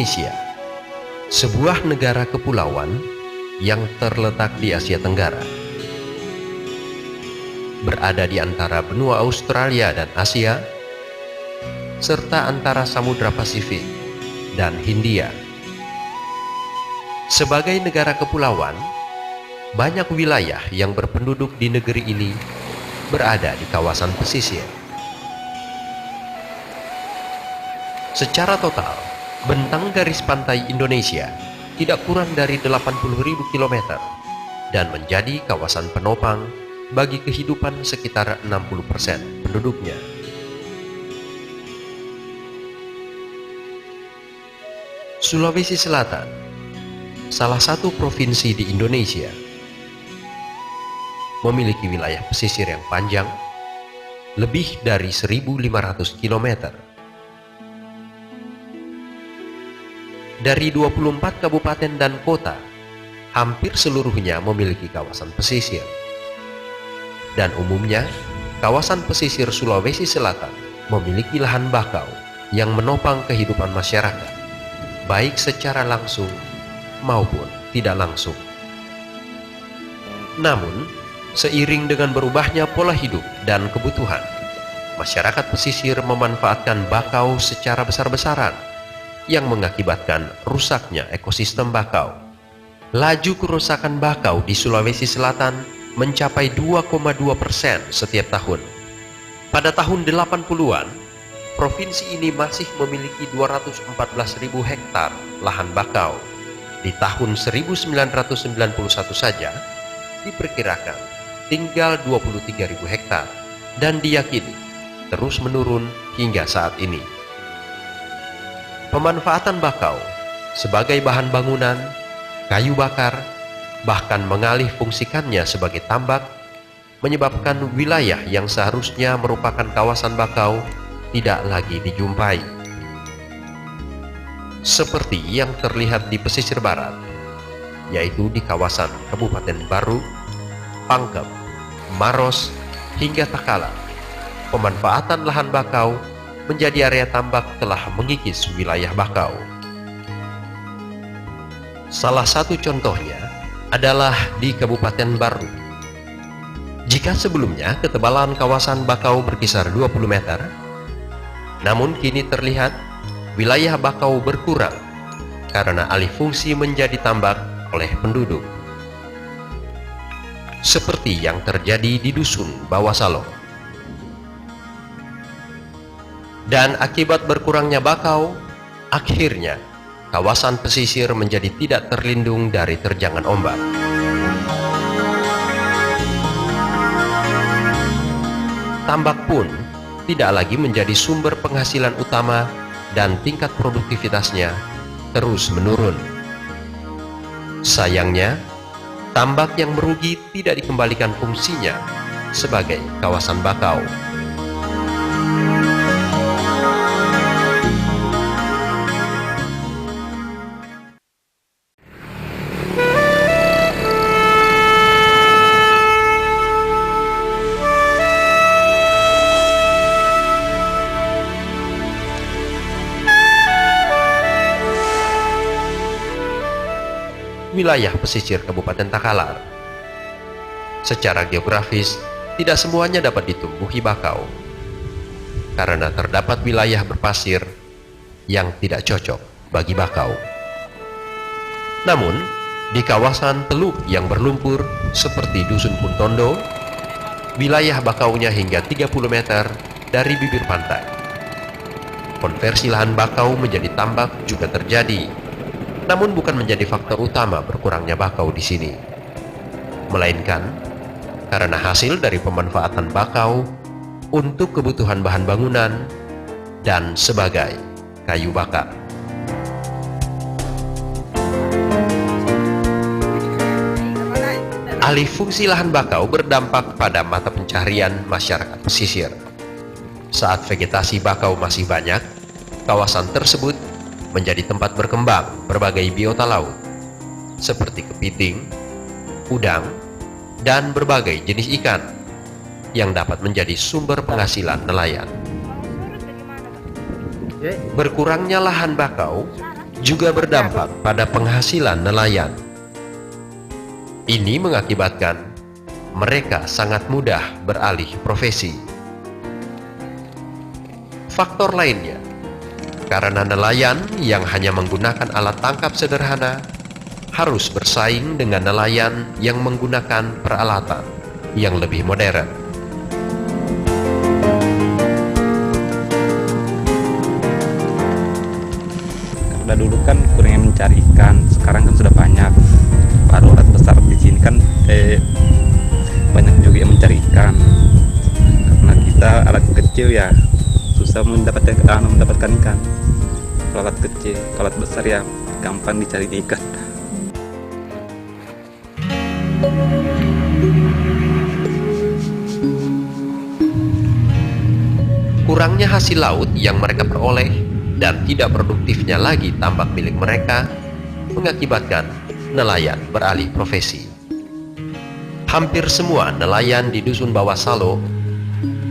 Indonesia, sebuah negara kepulauan yang terletak di Asia Tenggara, berada di antara benua Australia dan Asia, serta antara Samudra Pasifik dan Hindia. Sebagai negara kepulauan, banyak wilayah yang berpenduduk di negeri ini berada di kawasan pesisir. Secara total, bentang garis pantai Indonesia tidak kurang dari 80.000 km dan menjadi kawasan penopang bagi kehidupan sekitar 60% penduduknya. Sulawesi Selatan, salah satu provinsi di Indonesia, memiliki wilayah pesisir yang panjang lebih dari 1.500 km. Dari 24 kabupaten dan kota, hampir seluruhnya memiliki kawasan pesisir. Dan umumnya, kawasan pesisir Sulawesi Selatan memiliki lahan bakau yang menopang kehidupan masyarakat, baik secara langsung maupun tidak langsung. Namun, seiring dengan berubahnya pola hidup dan kebutuhan, masyarakat pesisir memanfaatkan bakau secara besar-besaran yang mengakibatkan rusaknya ekosistem bakau. Laju kerusakan bakau di Sulawesi Selatan mencapai 2,2% setiap tahun. Pada tahun 80-an, provinsi ini masih memiliki 214.000 hektar lahan bakau. Di tahun 1991 saja, diperkirakan tinggal 23.000 hektar dan diyakini terus menurun hingga saat ini. Pemanfaatan bakau sebagai bahan bangunan, kayu bakar, bahkan mengalih fungsikannya sebagai tambak, menyebabkan wilayah yang seharusnya merupakan kawasan bakau tidak lagi dijumpai. Seperti yang terlihat di pesisir barat, yaitu di kawasan Kabupaten Baru, Pangkep, Maros, hingga Takala, pemanfaatan lahan bakau menjadi area tambak telah mengikis wilayah bakau. Salah satu contohnya adalah di Kabupaten Baru. Jika sebelumnya ketebalan kawasan bakau berkisar 20 meter, namun kini terlihat wilayah bakau berkurang karena alih fungsi menjadi tambak oleh penduduk. Seperti yang terjadi di Dusun Bawah Salong. Dan akibat berkurangnya bakau, akhirnya kawasan pesisir menjadi tidak terlindung dari terjangan ombak. Tambak pun tidak lagi menjadi sumber penghasilan utama dan tingkat produktivitasnya terus menurun. Sayangnya, tambak yang merugi tidak dikembalikan fungsinya sebagai kawasan bakau. Wilayah pesisir Kabupaten Takalar. Secara geografis, tidak semuanya dapat ditumbuhi bakau, karena terdapat wilayah berpasir yang tidak cocok bagi bakau. Namun, di kawasan teluk yang berlumpur seperti Dusun Puntondo, wilayah bakaunya hingga 30 meter dari bibir pantai. Konversi lahan bakau menjadi tambak juga terjadi, namun bukan menjadi faktor utama berkurangnya bakau di sini, melainkan karena hasil dari pemanfaatan bakau untuk kebutuhan bahan bangunan dan sebagai kayu bakar. Alih fungsi lahan bakau berdampak pada mata pencaharian masyarakat pesisir. Saat vegetasi bakau masih banyak, kawasan tersebut menjadi tempat berkembang berbagai biota laut, seperti kepiting, udang, dan berbagai jenis ikan yang dapat menjadi sumber penghasilan nelayan. Berkurangnya lahan bakau juga berdampak pada penghasilan nelayan. Ini mengakibatkan mereka sangat mudah beralih profesi. Faktor lainnya, karena nelayan yang hanya menggunakan alat tangkap sederhana harus bersaing dengan nelayan yang menggunakan peralatan yang lebih modern. Karena dulu kan kurangnya mencari ikan, sekarang kan sudah banyak. Baru alat besar di sini kan banyak juga yang mencari ikan. Karena kita alat kecil ya susah mendapatkan ikan. Kalau alat kecil, kalau alat besar ya gampang dicari ikan. Kurangnya hasil laut yang mereka peroleh dan tidak produktifnya lagi tambak milik mereka mengakibatkan nelayan beralih profesi. Hampir semua nelayan di Dusun Bawah Salo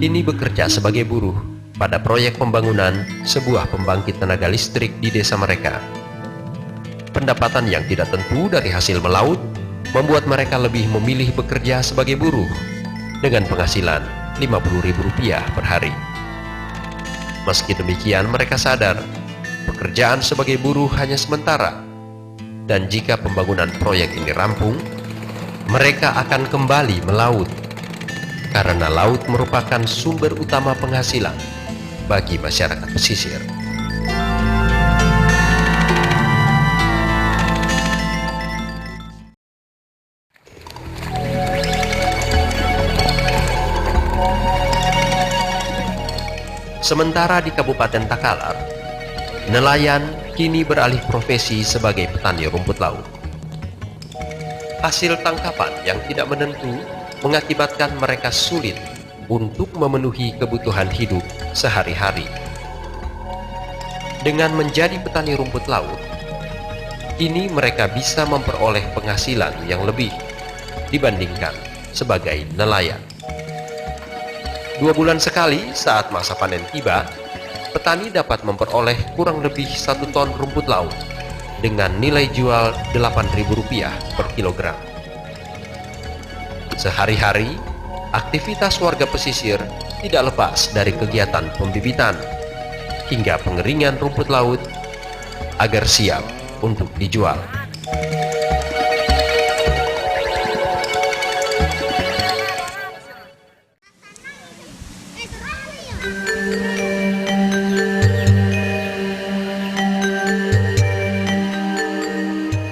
kini bekerja sebagai buruh pada proyek pembangunan sebuah pembangkit tenaga listrik di desa mereka. Pendapatan yang tidak tentu dari hasil melaut membuat mereka lebih memilih bekerja sebagai buruh dengan penghasilan Rp50.000 per hari. Meski demikian, mereka sadar pekerjaan sebagai buruh hanya sementara, dan jika pembangunan proyek ini rampung, mereka akan kembali melaut, karena laut merupakan sumber utama penghasilan bagi masyarakat pesisir. Sementara di Kabupaten Takalar, nelayan kini beralih profesi sebagai petani rumput laut. Hasil tangkapan yang tidak menentu mengakibatkan mereka sulit untuk memenuhi kebutuhan hidup sehari-hari. Dengan menjadi petani rumput laut, kini mereka bisa memperoleh penghasilan yang lebih dibandingkan sebagai nelayan. 2 bulan sekali saat masa panen tiba, petani dapat memperoleh kurang lebih 1 ton rumput laut dengan nilai jual Rp8.000 per kilogram. Sehari-hari, aktivitas warga pesisir tidak lepas dari kegiatan pembibitan hingga pengeringan rumput laut agar siap untuk dijual.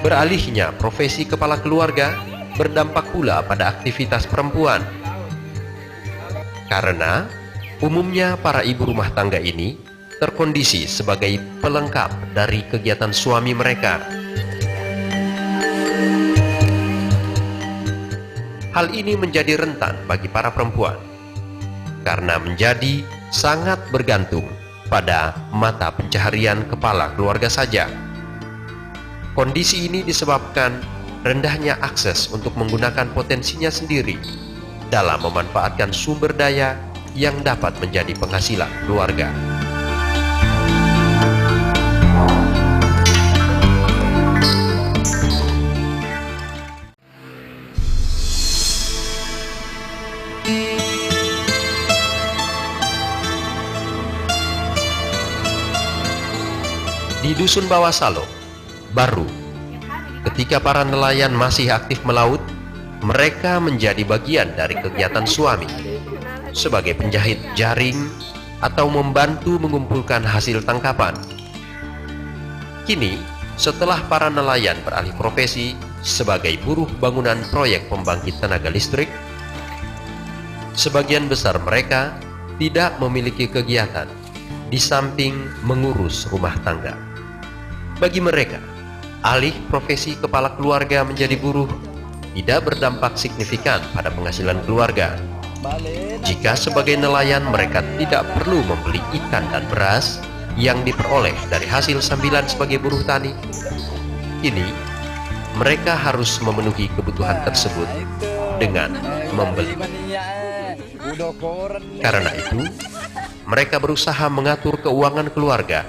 Beralihnya profesi kepala keluarga berdampak pula pada aktivitas perempuan. Karena umumnya para ibu rumah tangga ini terkondisi sebagai pelengkap dari kegiatan suami mereka. Hal ini menjadi rentan bagi para perempuan karena menjadi sangat bergantung pada mata pencaharian kepala keluarga saja. Kondisi ini disebabkan rendahnya akses untuk menggunakan potensinya sendiri dalam memanfaatkan sumber daya yang dapat menjadi penghasilan keluarga. Di Dusun Bawah Salo, baru ketika para nelayan masih aktif melaut, mereka menjadi bagian dari kegiatan suami sebagai penjahit jaring atau membantu mengumpulkan hasil tangkapan. Kini, setelah para nelayan beralih profesi sebagai buruh bangunan proyek pembangkit tenaga listrik, sebagian besar mereka tidak memiliki kegiatan di samping mengurus rumah tangga. Bagi mereka, alih profesi kepala keluarga menjadi buruh tidak berdampak signifikan pada penghasilan keluarga. Jika sebagai nelayan mereka tidak perlu membeli ikan dan beras yang diperoleh dari hasil sambilan sebagai buruh tani, kini mereka harus memenuhi kebutuhan tersebut dengan membeli. Karena itu, mereka berusaha mengatur keuangan keluarga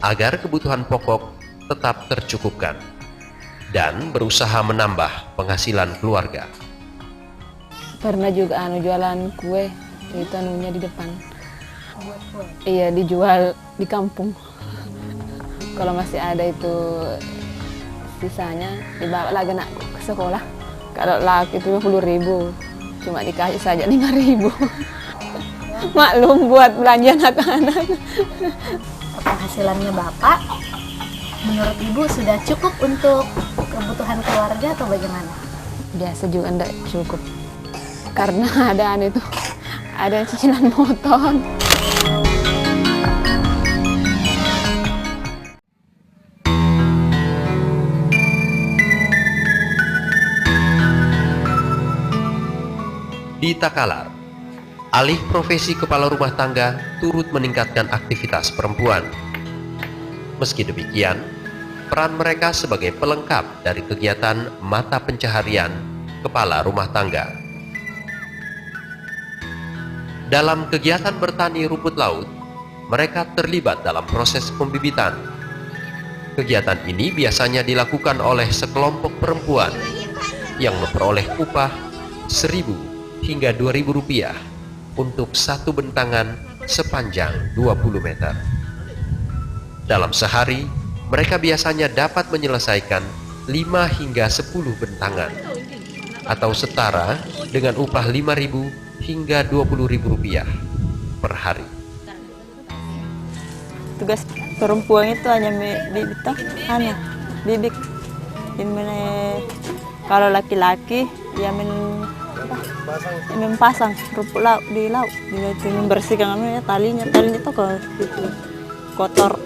agar kebutuhan pokok tetap tercukupkan dan berusaha menambah penghasilan keluarga. Pernah juga jualan kue, itu anunya di depan. Iya, dijual di kampung. Kalau masih ada itu sisanya dibawa lagi nak ke sekolah. Kalau laku itu 20.000, cuma dikasih saja 5.000. Maklum buat belanja anak-anak. Penghasilannya Bapak, menurut Ibu sudah cukup untuk kebutuhan keluarga atau bagaimana? Biasa juga enggak cukup. Karena ada cicilan motor. Di Takalar, alih profesi kepala rumah tangga turut meningkatkan aktivitas perempuan. Meski demikian, peran mereka sebagai pelengkap dari kegiatan mata pencaharian kepala rumah tangga. Dalam kegiatan bertani rumput laut, mereka terlibat dalam proses pembibitan. Kegiatan ini biasanya dilakukan oleh sekelompok perempuan yang memperoleh upah 1.000 hingga 2.000 rupiah untuk satu bentangan sepanjang 20 meter. Dalam sehari, mereka biasanya dapat menyelesaikan 5 hingga 10 bentangan atau setara dengan upah 5.000 hingga 20.000 rupiah per hari. Tugas perempuan itu hanya bibik. Kalau laki-laki ya mempasang rumput laut di laut, itu membersihkan talinya itu kotor.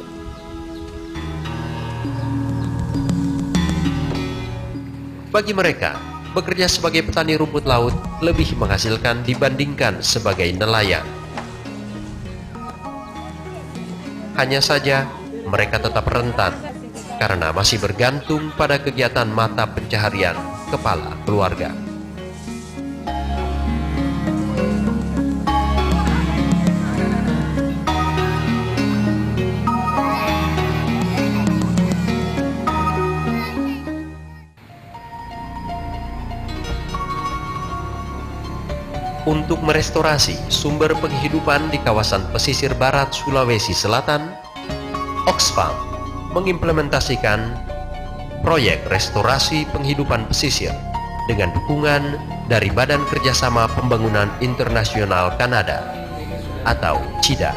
Bagi mereka, bekerja sebagai petani rumput laut lebih menghasilkan dibandingkan sebagai nelayan. Hanya saja, mereka tetap rentan karena masih bergantung pada kegiatan mata pencaharian kepala keluarga. Untuk merestorasi sumber penghidupan di kawasan pesisir barat Sulawesi Selatan, Oxfam mengimplementasikan proyek restorasi penghidupan pesisir dengan dukungan dari Badan Kerjasama Pembangunan Internasional Kanada atau CIDA.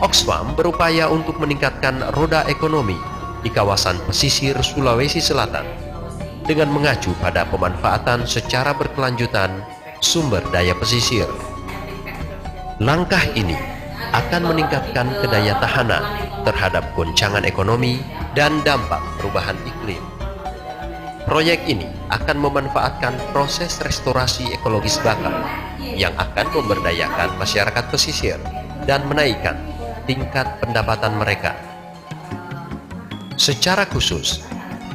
Oxfam berupaya untuk meningkatkan roda ekonomi di kawasan pesisir Sulawesi Selatan dengan mengacu pada pemanfaatan secara berkelanjutan sumber daya pesisir. Langkah ini akan meningkatkan kedaya tahanan terhadap goncangan ekonomi dan dampak perubahan iklim. Proyek ini akan memanfaatkan proses restorasi ekologis bakau yang akan memberdayakan masyarakat pesisir dan menaikkan tingkat pendapatan mereka. Secara khusus,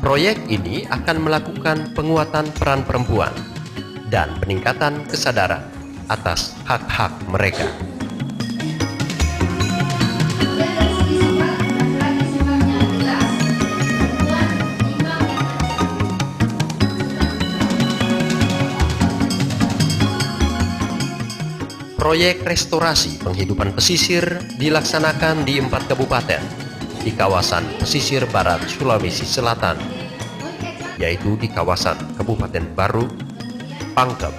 proyek ini akan melakukan penguatan peran perempuan dan peningkatan kesadaran atas hak-hak mereka. Proyek restorasi penghidupan pesisir dilaksanakan di 4 kabupaten di kawasan pesisir barat Sulawesi Selatan, yaitu di kawasan Kabupaten Baru, Pangkep,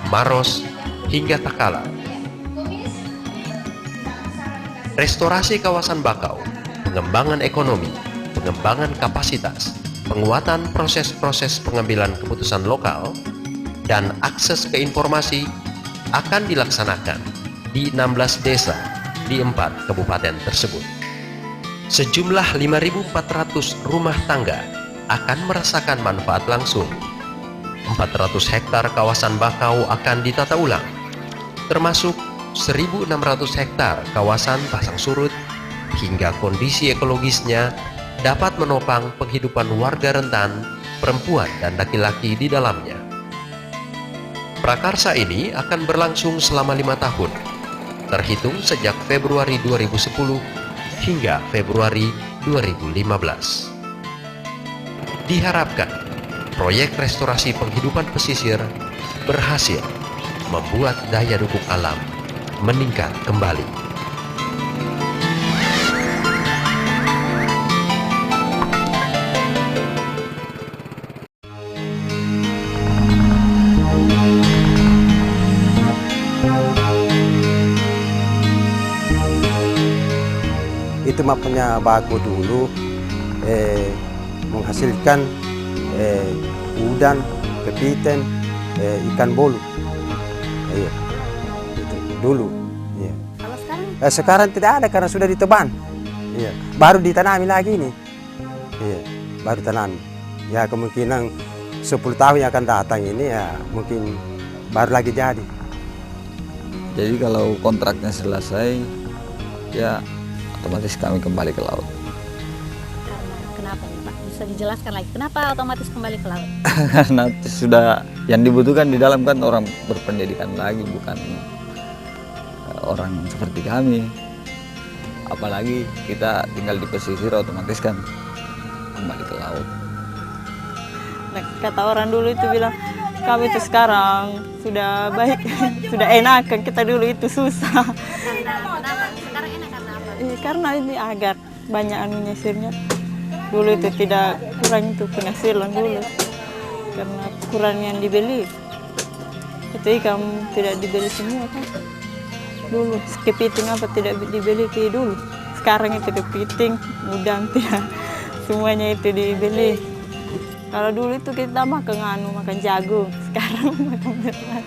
Maros, hingga Takalar. Restorasi kawasan bakau, pengembangan ekonomi, pengembangan kapasitas, penguatan proses-proses pengambilan keputusan lokal, dan akses ke informasi akan dilaksanakan di 16 desa di 4 kabupaten tersebut. Sejumlah 5.400 rumah tangga akan merasakan manfaat langsung. 400 hektar kawasan bakau akan ditata ulang, termasuk 1.600 hektar kawasan pasang surut, hingga kondisi ekologisnya dapat menopang penghidupan warga rentan, perempuan dan laki-laki di dalamnya. Prakarsa ini akan berlangsung selama 5 tahun, terhitung sejak Februari 2010 hingga Februari 2015. Diharapkan proyek restorasi penghidupan pesisir berhasil membuat daya dukung alam meningkat kembali. Itu makanya baku dulu menghasilkan udang, kepiting, ikan bolu. Iya, itu dulu. Iya. Kalau sekarang Sekarang tidak ada karena sudah diteban. Iya, baru ditanami lagi ini. Iya, baru tanami. Ya kemungkinan 10 tahun yang akan datang ini ya mungkin baru lagi jadi. Jadi kalau kontraknya selesai, ya otomatis kami kembali ke laut. karena kenapa nih Pak? Bisa dijelaskan lagi kenapa otomatis kembali ke laut? Nanti sudah yang dibutuhkan di dalam kan orang berpendidikan lagi, bukan orang seperti kami. Apalagi kita tinggal di pesisir, otomatis kan kembali ke laut. Nah, kata orang dulu itu bilang, kami itu sekarang sudah baik, sudah enakan, kita dulu itu susah. Kenapa? Sekarang enak karena apa? Karena ini agak banyak anunya sirnya. Dulu itu tidak kurang itu penghasilan dulu. Karena kurang yang dibeli. Itu ikan tidak dibeli semua kan. Dulu kepiting apa tidak dibeli ke dulu. Sekarang itu kepiting, udang tidak. Semuanya itu dibeli. Kalau dulu itu kita makan makan jagung, sekarang makan beras.